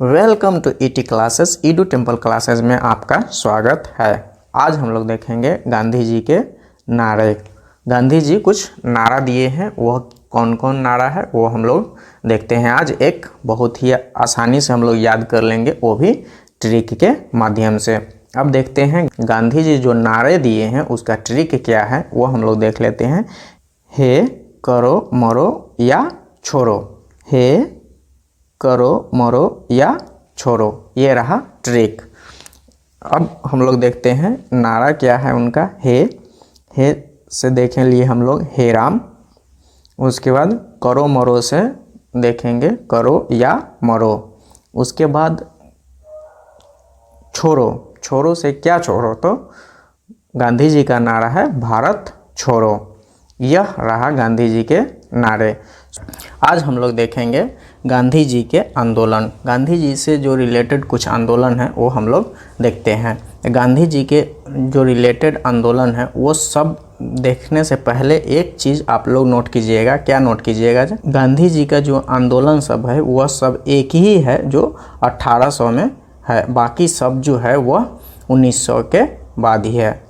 Welcome to ET classes. Edu Temple classes में आपका स्वागत है। आज हम लोग देखेंगे गांधी जी के नारे। गांधी जी कुछ नारा दिए हैं, वह कौन कौन नारा है वो हम लोग देखते हैं। आज एक बहुत ही आसानी से हम लोग याद कर लेंगे, वो भी ट्रिक के माध्यम से। अब देखते हैं गांधी जी जो नारे दिए हैं उसका ट्रिक क्या है, वो हम लोग देख लेते हैं। हे करो मरो या छोड़ो, हे करो मरो या छोड़ो, ये रहा ट्रिक। अब हम लोग देखते हैं नारा क्या है उनका। हे से देखें लिए हम लोग हे राम। उसके बाद करो मरो से देखेंगे करो या मरो। उसके बाद छोड़ो से क्या छोड़ो, तो गांधी जी का नारा है भारत छोड़ो। यह रहा गांधी जी के नारे। आज हम लोग देखेंगे गांधी जी के आंदोलन। गांधी जी से जो रिलेटेड कुछ आंदोलन है वो हम लोग देखते हैं। गांधी जी के जो रिलेटेड आंदोलन है वो सब देखने से पहले एक चीज़ आप लोग नोट कीजिएगा। क्या नोट कीजिएगा? गांधी जी का जो आंदोलन सब है वह सब एक ही है जो 1800 में है, बाकी सब जो है वह 1900 के बाद ही है।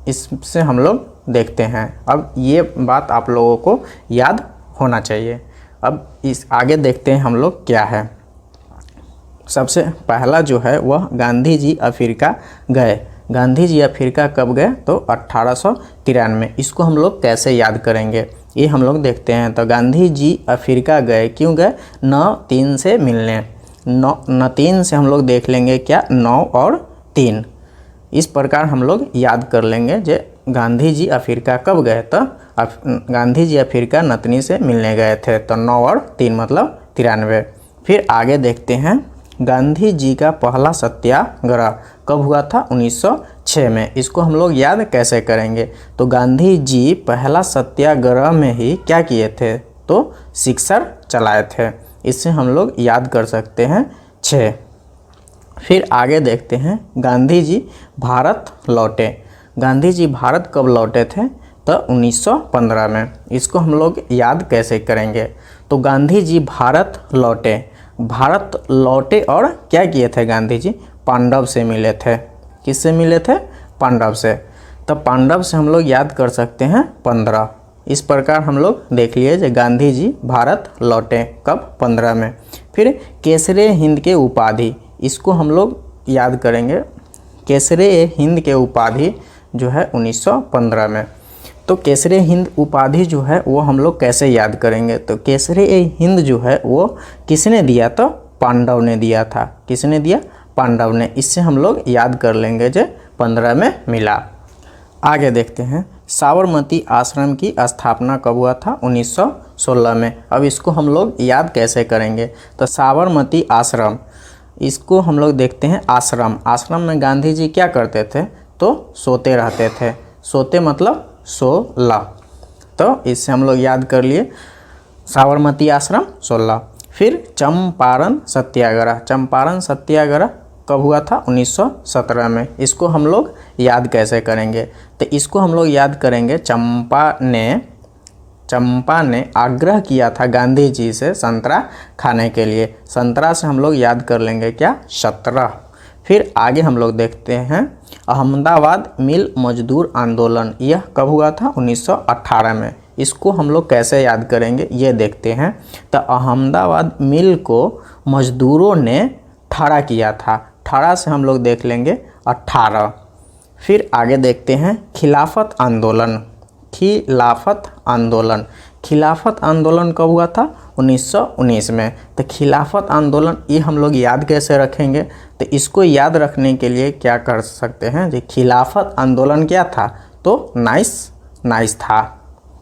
इससे हम लोग देखते हैं। अब ये बात आप लोगों को याद होना चाहिए। अब इस आगे देखते हैं हम लोग क्या है। सबसे पहला जो है वह गांधी जी अफ्रीका गए। गांधी जी अफ्रीका कब गए? तो 1893। इसको हम लोग कैसे याद करेंगे ये हम लोग देखते हैं। तो गांधी जी अफ्रीका गए, क्यों गए? 9-3 से मिलने। 9-3 से हम लोग देख लेंगे क्या, 9 और 3। इस प्रकार हम लोग याद कर लेंगे। जो गांधी जी अफ्रीका कब गए? तो गांधी जी अफ्रीका नतनी से मिलने गए थे, तो 9 और 3 मतलब 93। फिर आगे देखते हैं गांधी जी का पहला सत्याग्रह कब हुआ था? 1906 में। इसको हम लोग याद कैसे करेंगे? तो गांधी जी पहला सत्याग्रह में ही क्या किए थे? तो सिक्सर चलाए थे। इससे हम लोग याद कर सकते हैं 6। फिर आगे देखते हैं गांधी जी भारत लौटे। गांधी जी भारत कब लौटे थे? तो 1915 में। इसको हम लोग याद कैसे करेंगे? तो गांधी जी भारत लौटे और क्या किए थे गांधी जी? पांडव से मिले थे। किससे मिले थे? पांडव से। तो पांडव से हम लोग याद कर सकते हैं 15। इस प्रकार हम लोग देख लिए जो गांधी जी भारत लौटे कब? 15 में। फिर केसरे हिंद के उपाधि, इसको हम लोग याद करेंगे। केसरे हिंद के उपाधि जो है 1915 में। तो केसरे हिंद उपाधि जो है वो हम लोग कैसे याद करेंगे? तो केसरे हिंद जो है वो किसने दिया? तो पांडव ने दिया था। किसने दिया? पांडव ने। इससे हम लोग याद कर लेंगे जो 15 में मिला। आगे देखते हैं साबरमती आश्रम की स्थापना कब हुआ था? 1916 में। अब इसको हम लोग याद कैसे करेंगे? तो साबरमती आश्रम, इसको हम लोग देखते हैं। आश्रम में गांधी जी क्या करते थे? तो सोते रहते थे। सोते मतलब 16। तो इससे हम लोग याद कर लिए साबरमती आश्रम 16। फिर चंपारण सत्याग्रह कब हुआ था? 1917 में। इसको हम लोग याद कैसे करेंगे? तो इसको हम लोग याद करेंगे चंपा ने आग्रह किया था गांधी जी से संतरा खाने के लिए। संतरा से हम लोग याद कर लेंगे क्या? 17। फिर आगे हम लोग देखते हैं अहमदाबाद मिल मजदूर आंदोलन। यह कब हुआ था? 1918 में। इसको हम लोग कैसे याद करेंगे ये देखते हैं। तो अहमदाबाद मिल को मजदूरों ने ठड़ा किया था। ठड़ा से हम लोग देख लेंगे 18। फिर आगे देखते हैं खिलाफत आंदोलन कब हुआ था? 1919 में। तो खिलाफत आंदोलन ये हम लोग याद कैसे रखेंगे? तो इसको याद रखने के लिए क्या कर सकते हैं जी, खिलाफत आंदोलन क्या था? तो नाइस था।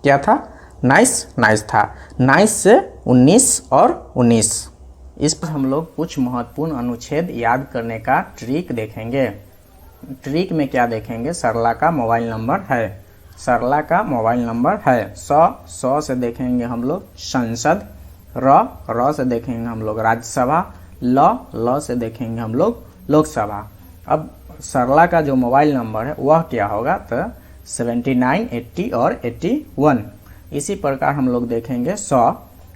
क्या था? नाइस था। 19 से 19 और 19। इस पर हम लोग कुछ महत्वपूर्ण अनुच्छेद याद करने का ट्रिक देखेंगे। ट्रिक में क्या देखेंगे? सरला का मोबाइल नंबर है। 100 से देखेंगे हम लोग संसद। र से देखेंगे हम लोग राज्यसभा। ल से देखेंगे हम लोग लोकसभा। अब सरला का जो मोबाइल नंबर है वह क्या होगा? तो 79, 80 और 81। इसी प्रकार हम लोग देखेंगे 100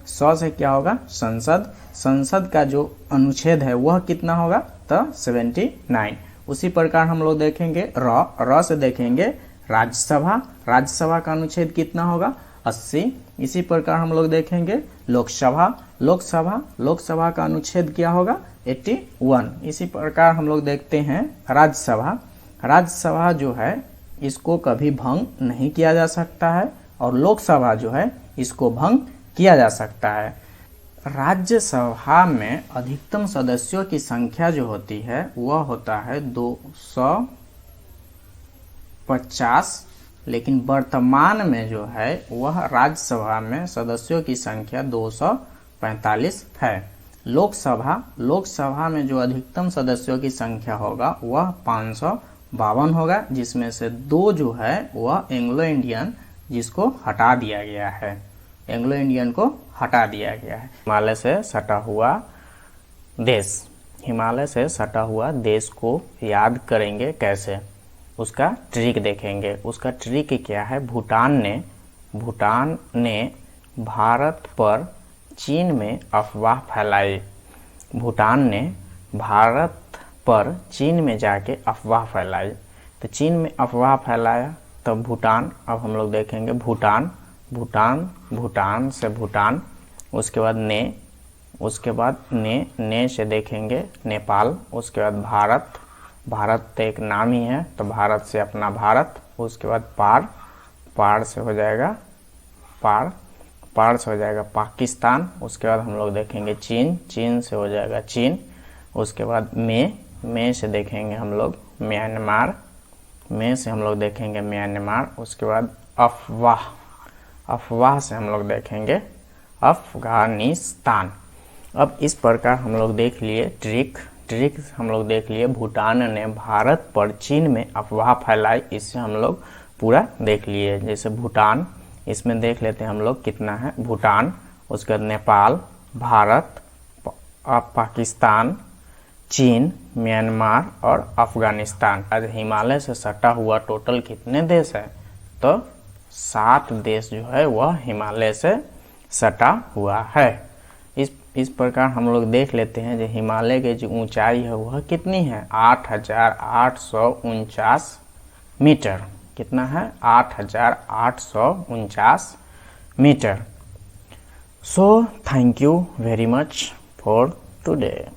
100 से क्या होगा, संसद, संसद का जो अनुच्छेद है वह कितना होगा, तो 79। उसी प्रकार हम लोग देखेंगे र से देखेंगे राज्यसभा, राज्यसभा का अनुच्छेद कितना होगा, 80। इसी प्रकार हम लोग देखेंगे लोकसभा, लोकसभा का अनुच्छेद क्या होगा, 81। इसी प्रकार हम लोग देखते हैं राज्यसभा, राज्यसभा जो है इसको कभी भंग नहीं किया जा सकता है, और लोकसभा जो है इसको भंग किया जा सकता है। राज्यसभा में अधिकतम सदस्यों की संख्या जो होती है वह होता है 250, लेकिन वर्तमान में जो है वह राज्यसभा में सदस्यों की संख्या 245 है। लोकसभा में जो अधिकतम सदस्यों की संख्या होगा वह 552 होगा, जिसमें से 2 जो है वह एंग्लो इंडियन, जिसको हटा दिया गया है, एंग्लो इंडियन को हटा दिया गया है। हिमालय से सटा हुआ देश, हिमालय से सटा हुआ देश को याद करेंगे कैसे, उसका ट्रिक देखेंगे। उसका ट्रिक क्या है, भूटान ने भारत पर चीन में अफवाह फैलाई। भूटान ने भारत पर चीन में जाके अफवाह फैलाई, तो चीन में अफवाह फैलाया तब भूटान, अब हम लोग देखेंगे भूटान से भूटान, उसके बाद ने से देखेंगे नेपाल, उसके बाद भारत तो एक नाम ही है तो भारत से अपना भारत, उसके बाद पार से हो जाएगा पाकिस्तान, उसके बाद हम लोग देखेंगे चीन से हो जाएगा चीन, उसके बाद में से देखेंगे हम लोग म्यांमार, में से हम लोग देखेंगे म्यांमार, उसके बाद अफवाह से हम लोग देखेंगे अफगानिस्तान। अब इस प्रकार हम लोग देख लिए ट्रिक हम लोग देख लिए। भूटान ने भारत पर चीन में अफवाह फैलाई, इससे हम लोग पूरा देख लिए। जैसे भूटान, इसमें देख लेते हैं हम लोग कितना है, भूटान, उसके बाद नेपाल, भारत, पाकिस्तान, चीन, म्यांमार और अफगानिस्तान। आज हिमालय से सटा हुआ टोटल कितने देश है, तो 7 देश जो है वह हिमालय से सटा हुआ है। इस प्रकार हम लोग देख लेते हैं जो हिमालय की जो ऊंचाई है वह कितनी है, 8849 मीटर। कितना है, 8849 metre. So thank you very much for today.